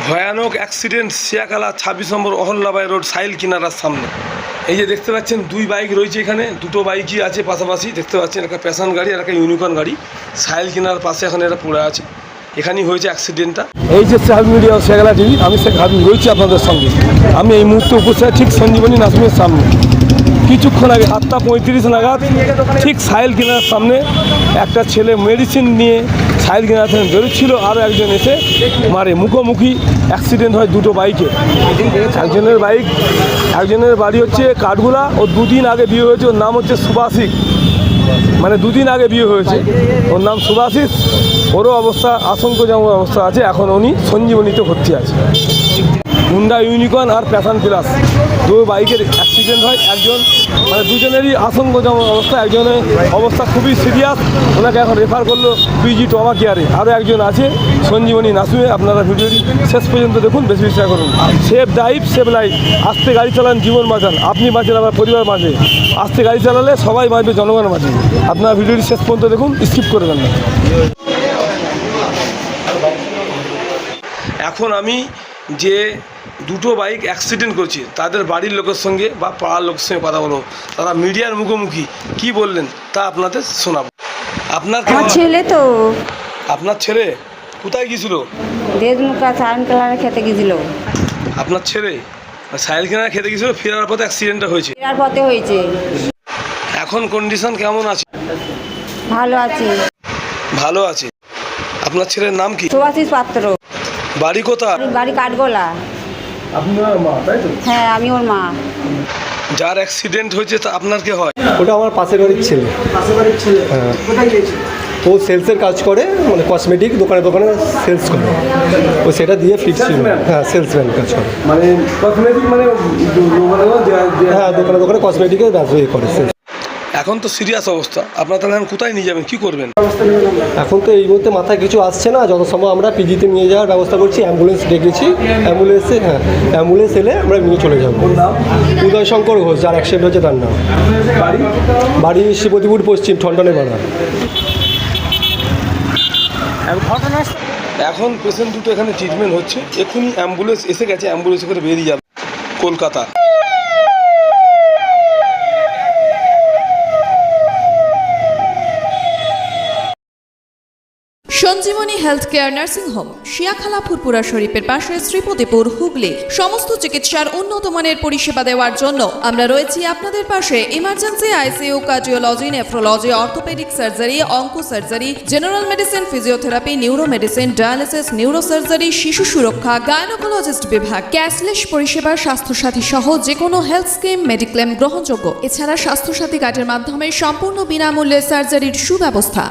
ভয়ানক অ্যাক্সিডেন্ট শিয়াখালা 26 নম্বর অহল্যাবাই রোড সাইল কিনারার সামনে। এই যে দেখতে পাচ্ছেন দুই বাইক রয়েছে এখানে, দুটো বাইকই আছে পাশাপাশি দেখতে পাচ্ছেন, একটা প্যাশন গাড়ি আর একটা ইউনিকর্ন গাড়ি। সাইল কিনার পাশে এখন এটা পড়ে আছে, এখানেই হয়েছে অ্যাক্সিডেন্টটা। এই যে সাহেব মিডিয়া শিয়াখালা টিভি, আমি শেখ হাবিব রয়েছি আপনাদের সঙ্গে। আমি এই মুহূর্তে উপস্থিত ঠিক সঞ্জীবনী নার্সিংয়ের সামনে। কিছুক্ষণ আগে 7:35 নাগাদ ঠিক সাইল কিনার সামনে একটা ছেলে মেডিসিন নিয়ে সাইল কিনার থেকে বেরোচ্ছিল, আরও একজন এসে মারে, মুখোমুখি অ্যাক্সিডেন্ট হয় দুটো বাইকে। একজনের বাড়ি হচ্ছে কাঠগুলা, ও দুদিন আগে বিয়ে হয়েছে, ওর নাম হচ্ছে সুভাষিক, মানে দুদিন আগে বিয়ে হয়েছে, ওর নাম সুভাষিস। ওরও অবস্থা আশঙ্কাজনক অবস্থা আছে, এখন উনি সঞ্জীবনীতে ভর্তি আছে। হুন্ডা ইউনিকর্ন আর প্যাশন প্লাস দু বাইকের অ্যাক্সিডেন্ট হয়, একজন মানে দুজনেরই আশঙ্কাজনক অবস্থা, একজনের অবস্থা খুবই সিরিয়াস, ওনাকে এখন রেফার করলো পিজি ট্রমা কেয়ারে। আরও একজন আছে সঞ্জীবনী নার্সিংয়ে। আপনারা ভিডিওটি শেষ পর্যন্ত দেখুন, বেশি বেশি করুন। সেফ ড্রাইভ সেভ লাইফ, আস্তে গাড়ি চালান জীবন বাঁচান, আপনি বাঁচেন আমার পরিবার বাঁচে। আস্তে গাড়ি চালালে সবাই বাঁচবে, জনগণ বাঁচবে। আপনারা ভিডিওটি শেষ পর্যন্ত দেখুন, স্কিপ করবেন না। এখন আমি যে দুটো বাইক অ্যাক্সিডেন্ট করছে তাদের বাড়ির লোকের সঙ্গে বা পাড়ার লোকের সঙ্গে কথা বলবো, তারা মিডিয়ার মুখোমুখি কি বললেন তা আপনাদের শোনাবো। আপনার ছেলে তো, আপনার ছেলে কোথায় গিয়েছিল? দেশমুখা সায়ন কালারে খেতে গেছিল। আপনার ছেলে সাইল কিনারা খেতে গিয়েছিল, ফেরার পথে অ্যাক্সিডেন্টটা হয়েছে। ফেরার পথে হয়েছে। এখন কন্ডিশন কেমন আছে? ভালো আছে। ভালো আছে। আপনার ছেলের নাম কি? সুভাষিস পাত্র। বাড়ি কোথায়? বাড়ি কাঠগোলা। আপনার মা, তাই তো? হ্যাঁ, আমি ওর মা। যার অ্যাক্সিডেন্ট হয়েছে তা আপনার কে হয়? ওটা আমার পাশের বাড়ির ছেলে। হ্যাঁ, ও সেলসের কাজ করে, মানে কসমেটিক দোকানে দোকানে সেলস করে, ও সেটা দিয়ে ফিরছিল। হ্যাঁ, সেলসম্যান কাজ করে, মানে কসমেটিক, মানে হ্যাঁ দোকানে দোকানে কসমেটিকের ব্যবসা করে। এখন তো সিরিয়াস অবস্থা, আপনার তাহলে এখন কোথায় নিয়ে যাবেন, কী করবেন? এখন তো এই মুহূর্তে মাথায় কিছু আসছে না, যত সম্ভব আমরা পিজিতে নিয়ে যাওয়ার ব্যবস্থা করছি, অ্যাম্বুলেন্স ডেকেছি, অ্যাম্বুলেন্স এলে আমরা নিয়ে চলে যাবো। উদয় শঙ্কর ঘোষ, যার অ্যাক্সিডেন্ট হচ্ছে তার নাম। বাড়ি শিবতিপুর পশ্চিম ঠনটনে পাড়া। এখন পেশেন্ট দুটো এখানে ট্রিটমেন্ট হচ্ছে, এক্ষুনি অ্যাম্বুলেন্স এসে গেছে, অ্যাম্বুলেন্স করে বেরিয়ে যাবে Kolkata. Sanjeevani health care nursing home, Siyakhala Furfura শরীফের পাশে, শ্রীপতিপুর, হুগলি। সমস্ত চিকিৎসার উন্নত মানের পরিষেবা দেওয়ার জন্য আমরা রয়েছি আপনাদের পাশে। Emergency, ICU, cardiology, nephrology, orthopaedic surgery, onco surgery, general medicine, physiotherapy, neuro medicine, dialysis, neuro surgery, শিশু সুরক্ষা, গাইনোকোলজিস্ট বিভাগ, ক্যাশলেস পরিষেবা, স্বাস্থ্যসাথী সহ যে কোনো হেলথ স্কিম, মেডিক্লেম গ্রহণযোগ্য। এছাড়া স্বাস্থ্যসাথী কার্ডের মাধ্যমে সম্পূর্ণ বিনামূল্যে সার্জারির সুব্যবস্থা।